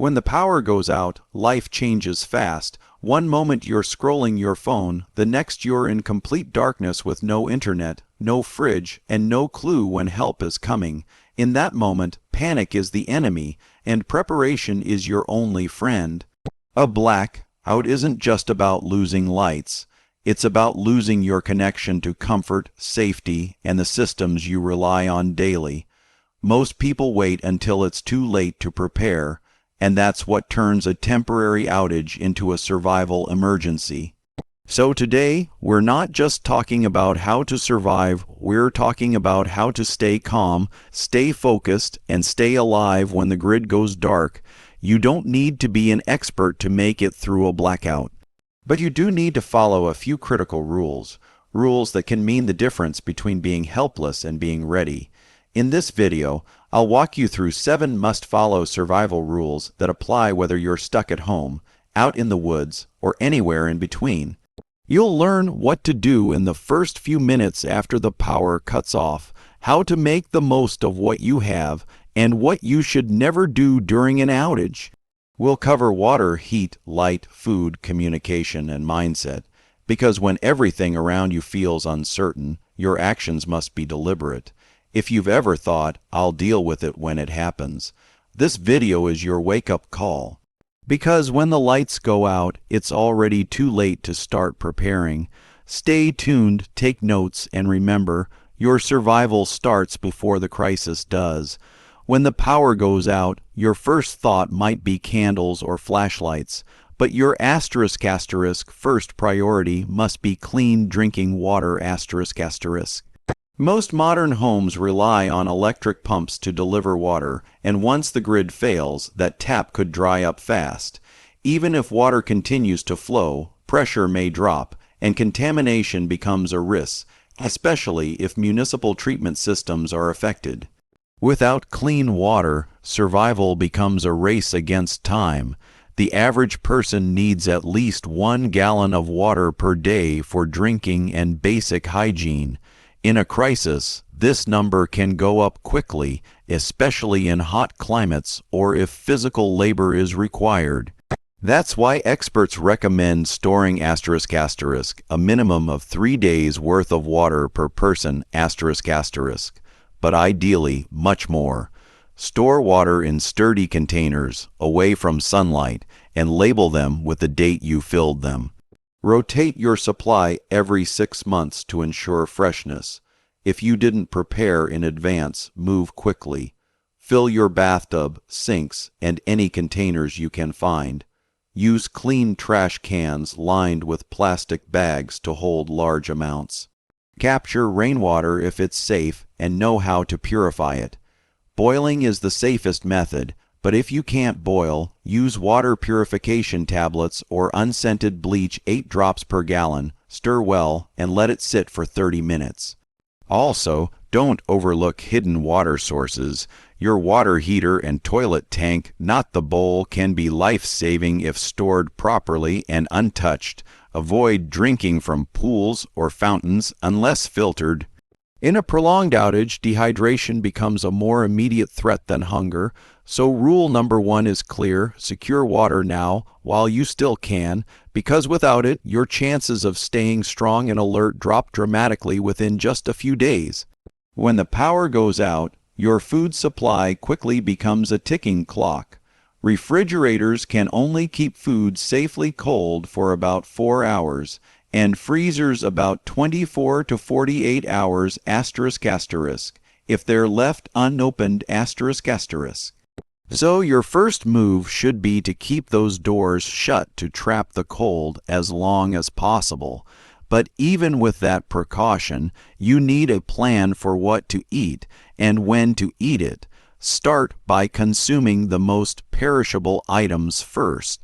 When the power goes out, life changes fast. One moment you're scrolling your phone, the next you're in complete darkness with no internet, no fridge, and no clue when help is coming. In that moment, panic is the enemy, and preparation is your only friend. A blackout isn't just about losing lights. It's about losing your connection to comfort, safety, and the systems you rely on daily. Most people wait until it's too late to prepare, and that's what turns a temporary outage into a survival emergency. So today, we're not just talking about how to survive, we're talking about how to stay calm, stay focused, and stay alive when the grid goes dark. You don't need to be an expert to make it through a blackout. But you do need to follow a few critical rules that can mean the difference between being helpless and being ready. In this video, I'll walk you through 7 must-follow survival rules that apply whether you're stuck at home, out in the woods, or anywhere in between. You'll learn what to do in the first few minutes after the power cuts off, how to make the most of what you have, and what you should never do during an outage. We'll cover water, heat, light, food, communication, and mindset, because when everything around you feels uncertain, your actions must be deliberate. If you've ever thought, I'll deal with it when it happens, this video is your wake-up call. Because when the lights go out, it's already too late to start preparing. Stay tuned, take notes, and remember, your survival starts before the crisis does. When the power goes out, your first thought might be candles or flashlights, but your *** first priority must be clean drinking water ***. Most modern homes rely on electric pumps to deliver water, and once the grid fails, that tap could dry up fast. Even if water continues to flow, pressure may drop, and contamination becomes a risk, especially if municipal treatment systems are affected. Without clean water, survival becomes a race against time. The average person needs at least 1 gallon of water per day for drinking and basic hygiene. In a crisis, this number can go up quickly, especially in hot climates or if physical labor is required. That's why experts recommend storing ***, a minimum of 3 days' worth of water per person ***, but ideally much more. Store water in sturdy containers, away from sunlight, and label them with the date you filled them. Rotate your supply every 6 months to ensure freshness. If you didn't prepare in advance, move quickly. Fill your bathtub, sinks, and any containers you can find. Use clean trash cans lined with plastic bags to hold large amounts. Capture rainwater if it's safe and know how to purify it. Boiling is the safest method, but if you can't boil, use water purification tablets or unscented bleach 8 drops per gallon, stir well, and let it sit for 30 minutes. Also, don't overlook hidden water sources. Your water heater and toilet tank, not the bowl, can be life-saving if stored properly and untouched. Avoid drinking from pools or fountains unless filtered. In a prolonged outage, dehydration becomes a more immediate threat than hunger, so rule number 1 is clear: secure water now while you still can, because without it, your chances of staying strong and alert drop dramatically within just a few days. When the power goes out, your food supply quickly becomes a ticking clock. Refrigerators can only keep food safely cold for about 4 hours, and freezers about 24 to 48 hours ***, if they're left unopened ***. So your first move should be to keep those doors shut to trap the cold as long as possible. But even with that precaution, you need a plan for what to eat and when to eat it. Start by consuming the most perishable items first.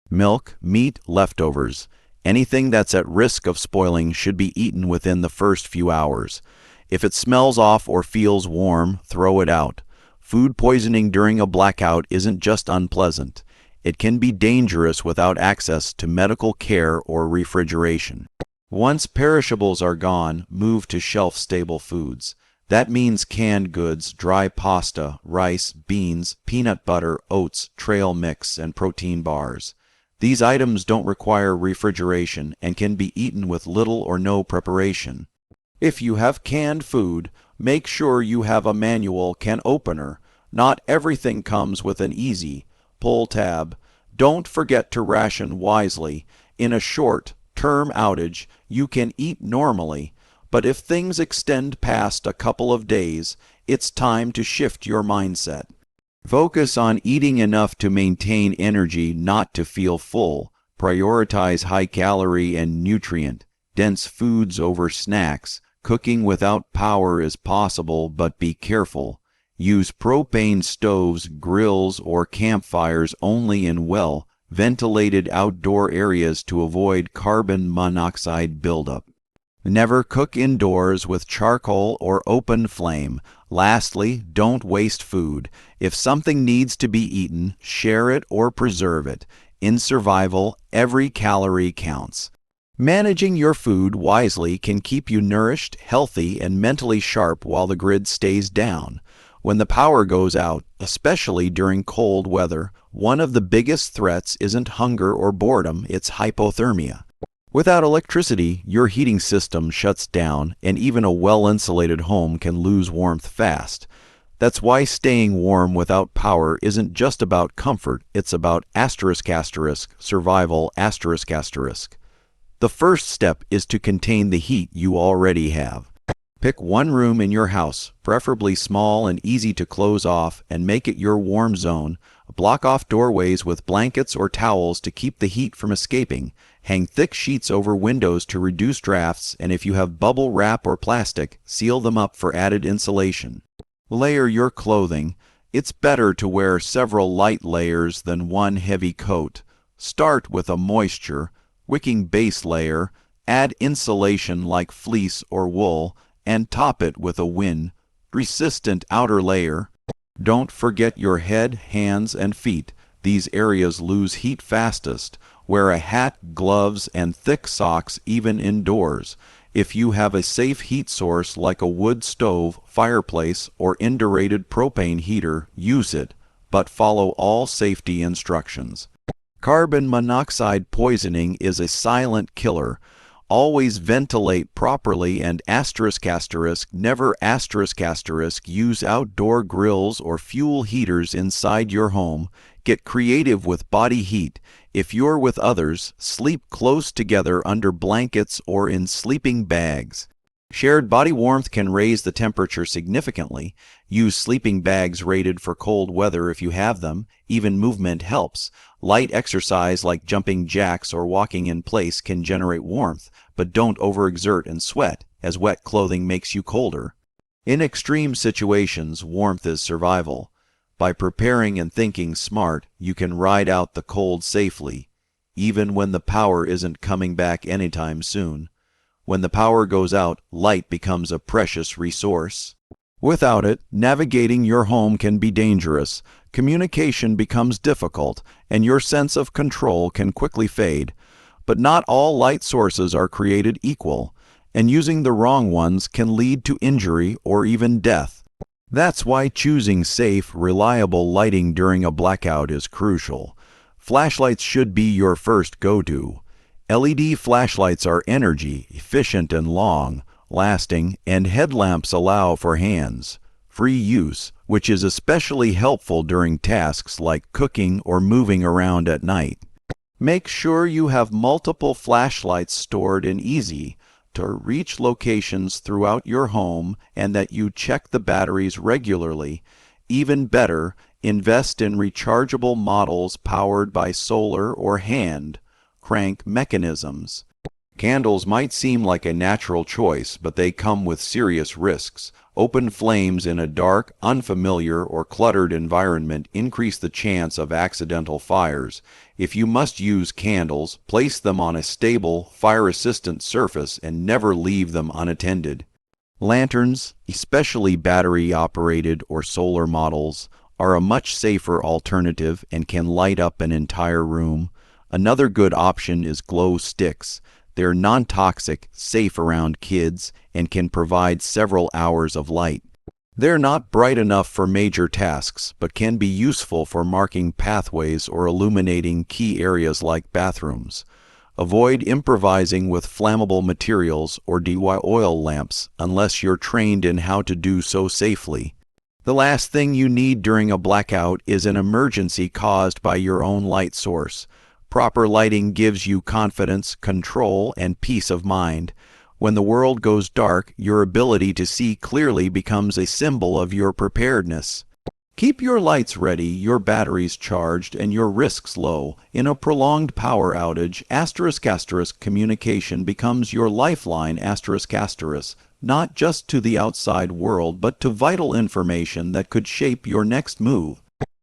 Milk, meat, leftovers. Anything that's at risk of spoiling should be eaten within the first few hours. If it smells off or feels warm, throw it out. Food poisoning during a blackout isn't just unpleasant. It can be dangerous without access to medical care or refrigeration. Once perishables are gone, move to shelf-stable foods. That means canned goods, dry pasta, rice, beans, peanut butter, oats, trail mix, and protein bars. These items don't require refrigeration and can be eaten with little or no preparation. If you have canned food, make sure you have a manual can opener. Not everything comes with an easy pull tab. Don't forget to ration wisely. In a short-term outage, you can eat normally, but if things extend past a couple of days, it's time to shift your mindset. Focus on eating enough to maintain energy, not to feel full. Prioritize high-calorie and nutrient-dense foods over snacks. Cooking without power is possible, but be careful. Use propane stoves, grills, or campfires only in well-ventilated outdoor areas to avoid carbon monoxide buildup. Never cook indoors with charcoal or open flame. Lastly, don't waste food. If something needs to be eaten, share it or preserve it. In survival, every calorie counts. Managing your food wisely can keep you nourished, healthy, and mentally sharp while the grid stays down. When the power goes out, especially during cold weather, one of the biggest threats isn't hunger or boredom, it's hypothermia. Without electricity, your heating system shuts down, and even a well-insulated home can lose warmth fast. That's why staying warm without power isn't just about comfort, it's about survival. The first step is to contain the heat you already have. Pick one room in your house, preferably small and easy to close off, and make it your warm zone. Block off doorways with blankets or towels to keep the heat from escaping. Hang thick sheets over windows to reduce drafts, and if you have bubble wrap or plastic, seal them up for added insulation. Layer your clothing. It's better to wear several light layers than one heavy coat. Start with a moisture-wicking base layer, add insulation like fleece or wool, and top it with a wind-resistant outer layer. Don't forget your head, hands, and feet. These areas lose heat fastest. Wear a hat, gloves, and thick socks even indoors. If you have a safe heat source like a wood stove, fireplace, or indurated propane heater, use it, but follow all safety instructions. Carbon monoxide poisoning is a silent killer. Always ventilate properly and never use outdoor grills or fuel heaters inside your home. Get creative with body heat. If you're with others, sleep close together under blankets or in sleeping bags. Shared body warmth can raise the temperature significantly. Use sleeping bags rated for cold weather if you have them. Even movement helps. Light exercise like jumping jacks or walking in place can generate warmth, but don't overexert and sweat, as wet clothing makes you colder. In extreme situations, warmth is survival. By preparing and thinking smart, you can ride out the cold safely, even when the power isn't coming back anytime soon. When the power goes out, light becomes a precious resource. Without it, navigating your home can be dangerous, communication becomes difficult, and your sense of control can quickly fade. But not all light sources are created equal, and using the wrong ones can lead to injury or even death. That's why choosing safe, reliable lighting during a blackout is crucial. Flashlights should be your first go-to. LED flashlights are energy, efficient and long-lasting, and headlamps allow for hands-free use, which is especially helpful during tasks like cooking or moving around at night. Make sure you have multiple flashlights stored in easy-to-reach locations throughout your home and that you check the batteries regularly. Even better, invest in rechargeable models powered by solar or hand-crank mechanisms. Candles might seem like a natural choice, but they come with serious risks. Open flames in a dark, unfamiliar, or cluttered environment increase the chance of accidental fires. If you must use candles, place them on a stable, fire-resistant surface and never leave them unattended. Lanterns, especially battery-operated or solar models, are a much safer alternative and can light up an entire room. Another good option is glow sticks. They're non-toxic, safe around kids, and can provide several hours of light. They're not bright enough for major tasks, but can be useful for marking pathways or illuminating key areas like bathrooms. Avoid improvising with flammable materials or DIY oil lamps unless you're trained in how to do so safely. The last thing you need during a blackout is an emergency caused by your own light source. Proper lighting gives you confidence, control, and peace of mind. When the world goes dark, your ability to see clearly becomes a symbol of your preparedness. Keep your lights ready, your batteries charged, and your risks low. In a prolonged power outage, *** communication becomes your lifeline ***, not just to the outside world, but to vital information that could shape your next move.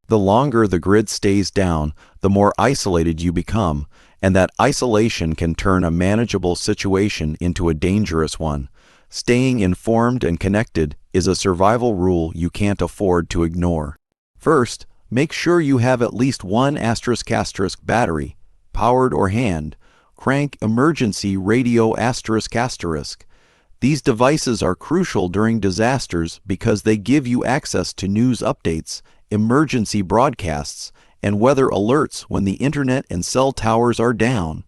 The longer the grid stays down, the more isolated you become, and that isolation can turn a manageable situation into a dangerous one. Staying informed and connected is a survival rule you can't afford to ignore. First, make sure you have at least one ** battery, powered or hand. Crank emergency radio ***. These devices are crucial during disasters because they give you access to news updates, emergency broadcasts, and weather alerts when the internet and cell towers are down.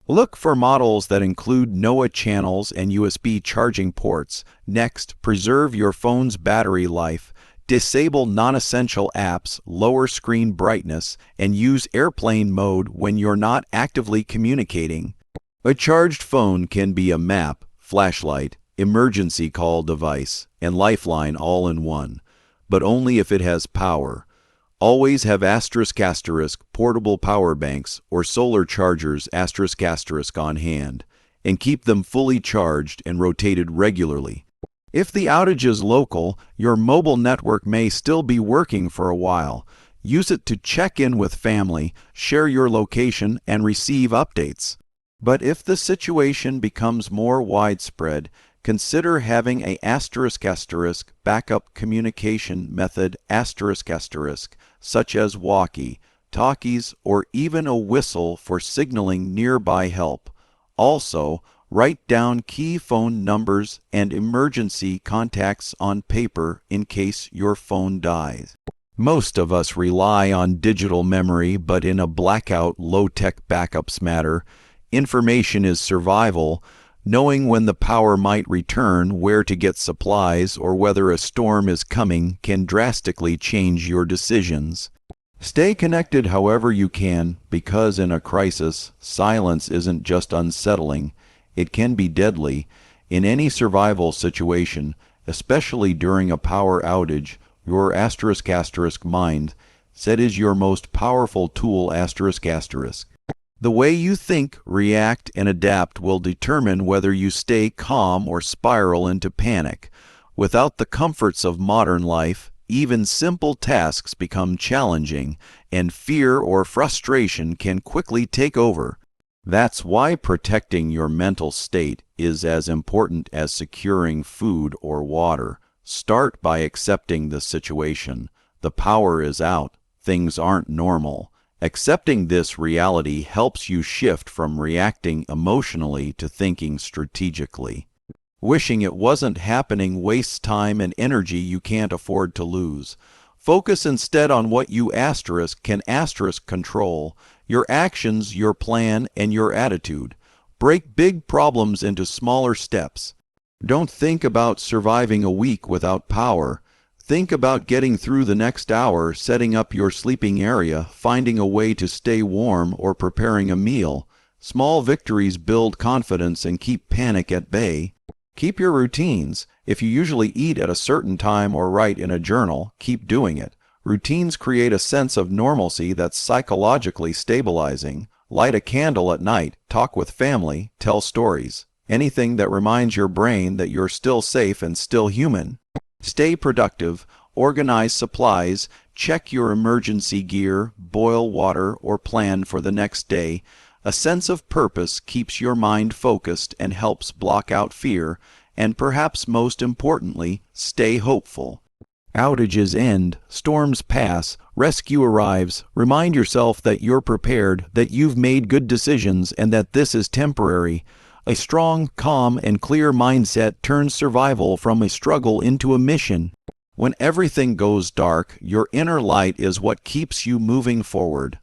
Look for models that include NOAA channels and USB charging ports. Next, preserve your phone's battery life. Disable non-essential apps, lower screen brightness, and use airplane mode when you're not actively communicating. A charged phone can be a map, flashlight, emergency call device, and lifeline all in one, but only if it has power. Always have ** portable power banks or solar chargers ** on hand, and keep them fully charged and rotated regularly. If the outage is local, your mobile network may still be working for a while. Use it to check in with family, share your location, and receive updates. But if the situation becomes more widespread, consider having a ** backup communication method ***, such as walkie, talkies, or even a whistle for signaling nearby help. Also, write down key phone numbers and emergency contacts on paper in case your phone dies. Most of us rely on digital memory, but in a blackout, low-tech backups matter. Information is survival. Knowing when the power might return, where to get supplies, or whether a storm is coming can drastically change your decisions. Stay connected however you can, because in a crisis, silence isn't just unsettling, it can be deadly. In any survival situation, especially during a power outage, your ** mind set is your most powerful tool ***. The way you think, react, and adapt will determine whether you stay calm or spiral into panic. Without the comforts of modern life, even simple tasks become challenging, and fear or frustration can quickly take over. That's why protecting your mental state is as important as securing food or water. Start by accepting the situation. The power is out. Things aren't normal. Accepting this reality helps you shift from reacting emotionally to thinking strategically. Wishing it wasn't happening wastes time and energy you can't afford to lose. Focus instead on what you can control: your actions, your plan, and your attitude. Break big problems into smaller steps. Don't think about surviving a week without power. Think about getting through the next hour, setting up your sleeping area, finding a way to stay warm, or preparing a meal. Small victories build confidence and keep panic at bay. Keep your routines. If you usually eat at a certain time or write in a journal, keep doing it. Routines create a sense of normalcy that's psychologically stabilizing. Light a candle at night, talk with family, tell stories. Anything that reminds your brain that you're still safe and still human. Stay productive, organize supplies, check your emergency gear, boil water, or plan for the next day. A sense of purpose keeps your mind focused and helps block out fear, and perhaps most importantly, stay hopeful. Outages end, storms pass, rescue arrives. Remind yourself that you're prepared, that you've made good decisions, and that this is temporary. A strong, calm, and clear mindset turns survival from a struggle into a mission. When everything goes dark, your inner light is what keeps you moving forward.